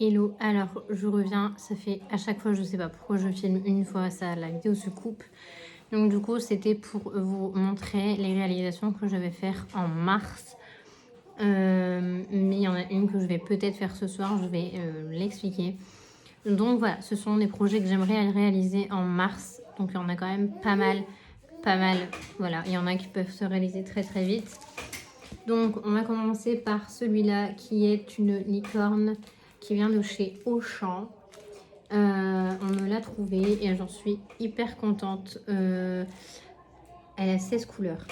Hello, alors je reviens, ça fait à chaque fois, je sais pas pourquoi je filme une fois, ça la vidéo se coupe. Donc du coup c'était pour vous montrer les réalisations que je vais faire en mars. Mais il y en a une que je vais peut-être faire ce soir, je vais l'expliquer. Donc voilà, ce sont des projets que j'aimerais réaliser en mars. Donc il y en a quand même pas mal, voilà. Il y en a qui peuvent se réaliser très très vite. Donc on va commencer par celui-là qui est une licorne qui vient de chez Auchan. On me l'a trouvé et j'en suis hyper contente. Elle a 16 couleurs.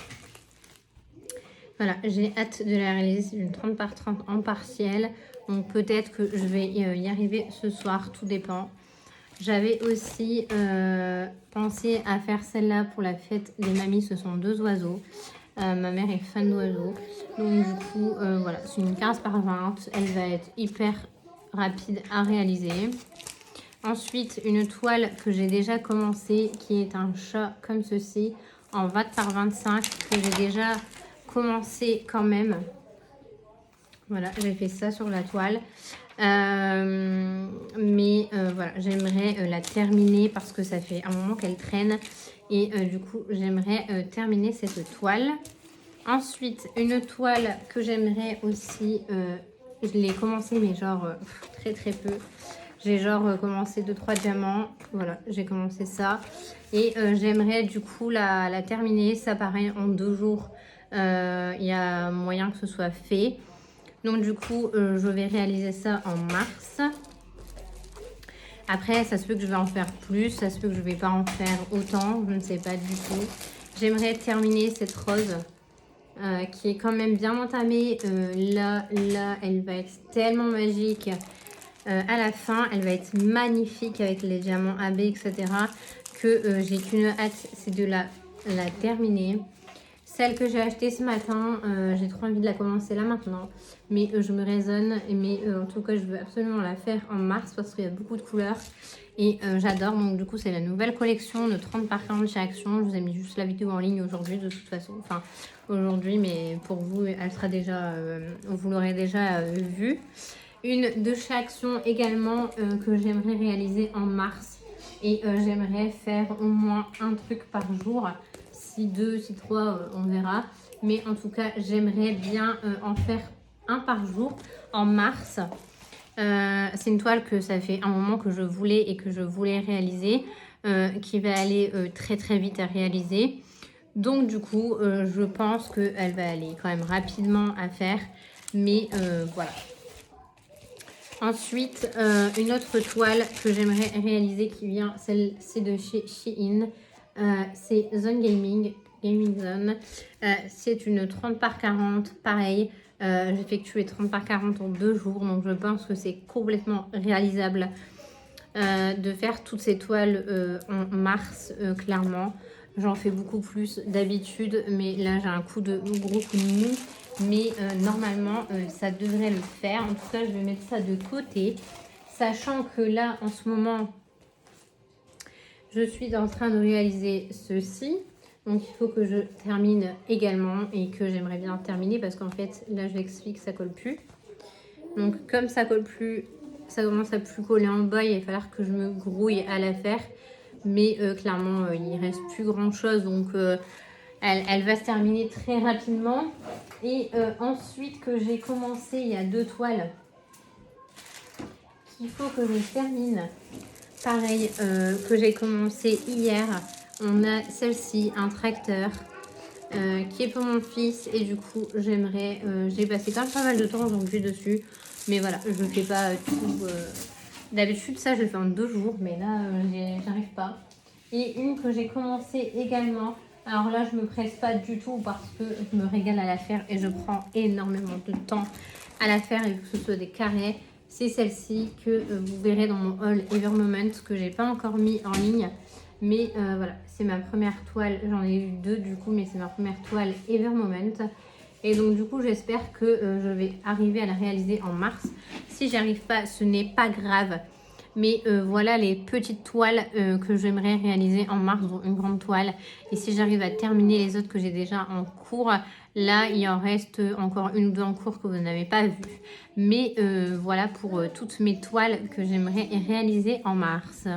Voilà, j'ai hâte de la réaliser. C'est une 30 par 30 en partiel. Donc peut-être que je vais y arriver ce soir, tout dépend. J'avais aussi pensé à faire celle-là pour la fête des mamies. Ce sont 2 oiseaux. Ma mère est fan d'oiseaux. Donc du coup, voilà, c'est une 15 par 20. Elle va être hyper rapide à réaliser. Ensuite, une toile que j'ai déjà commencé, qui est un chat comme ceci, en 20 par 25, que j'ai déjà commencé quand même. Voilà, j'ai fait ça sur la toile. Mais voilà, j'aimerais la terminer parce que ça fait un moment qu'elle traîne. Et du coup, j'aimerais terminer cette toile. Ensuite, une toile que j'aimerais aussi, je l'ai commencé mais genre très très peu. J'ai genre commencé 2-3 diamants, voilà, j'ai commencé ça. Et j'aimerais du coup la terminer, ça pareil en 2 jours, il y a moyen que ce soit fait. Donc du coup, je vais réaliser ça en mars. Après, ça se peut que je vais en faire plus, ça se peut que je vais pas en faire autant, je ne sais pas du tout. J'aimerais terminer cette rose. Qui est quand même bien entamée. Là, elle va être tellement magique. À la fin, elle va être magnifique avec les diamants AB, etc. Que j'ai qu'une hâte, c'est de la terminer. Celle que j'ai achetée ce matin, j'ai trop envie de la commencer là maintenant. Mais je me raisonne. Mais en tout cas, je veux absolument la faire en mars parce qu'il y a beaucoup de couleurs. Et j'adore. Donc du coup, c'est la nouvelle collection de 30 par 40 chez Action. Je vous ai mis juste la vidéo en ligne aujourd'hui de toute façon. Enfin, aujourd'hui, mais pour vous, elle sera déjà... vous l'aurez déjà vue. Une de chez Action également que j'aimerais réaliser en mars. Et j'aimerais faire au moins un truc par jour. Si 2, si 3, on verra. Mais en tout cas, j'aimerais bien en faire un par jour en mars. C'est une toile que ça fait un moment que je voulais et que je voulais réaliser. Qui va aller très très vite à réaliser. Donc du coup, je pense qu'elle va aller quand même rapidement à faire. Mais voilà. Ensuite, une autre toile que j'aimerais réaliser qui vient, celle-ci de chez Shein. C'est Zone Gaming Zone. C'est une 30 par 40, pareil. J'ai effectué 30 par 40 en 2 jours, donc je pense que c'est complètement réalisable de faire toutes ces toiles en mars, clairement. J'en fais beaucoup plus d'habitude, mais là j'ai un gros coup de mou. Mais normalement, ça devrait le faire. En tout cas, je vais mettre ça de côté. Sachant que là, en ce moment, je suis en train de réaliser ceci. Donc, il faut que je termine également et que j'aimerais bien terminer parce qu'en fait, là, je l'explique, ça colle plus. Donc, comme ça colle plus, ça commence à plus coller en bas, il va falloir que je me grouille à la faire. Mais clairement, il reste plus grand-chose. Donc, elle va se terminer très rapidement. Et ensuite que j'ai commencé, il y a 2 toiles qu'il faut que je termine. Pareil, que j'ai commencé hier. On a celle-ci, un tracteur, qui est pour mon fils. Et du coup, j'aimerais... j'ai passé quand même pas mal de temps aujourd'hui dessus. Mais voilà, je ne fais pas tout... D'habitude, ça, je le fais en 2 jours. Mais là, j'arrive pas. Et une que j'ai commencé également... Alors là, je me presse pas du tout parce que je me régale à la faire et je prends énormément de temps à la faire et que ce soit des carrés. C'est celle-ci que vous verrez dans mon haul Evermoment que j'ai pas encore mis en ligne. Mais voilà, c'est ma première toile. J'en ai eu 2 du coup, mais c'est ma première toile Evermoment. Et donc du coup, j'espère que je vais arriver à la réaliser en mars. Si j'y arrive pas, ce n'est pas grave. Mais voilà les petites toiles que j'aimerais réaliser en mars, dont une grande toile. Et si j'arrive à terminer les autres que j'ai déjà en cours, là il en reste encore une ou deux en cours que vous n'avez pas vu. Mais voilà pour toutes mes toiles que j'aimerais réaliser en mars.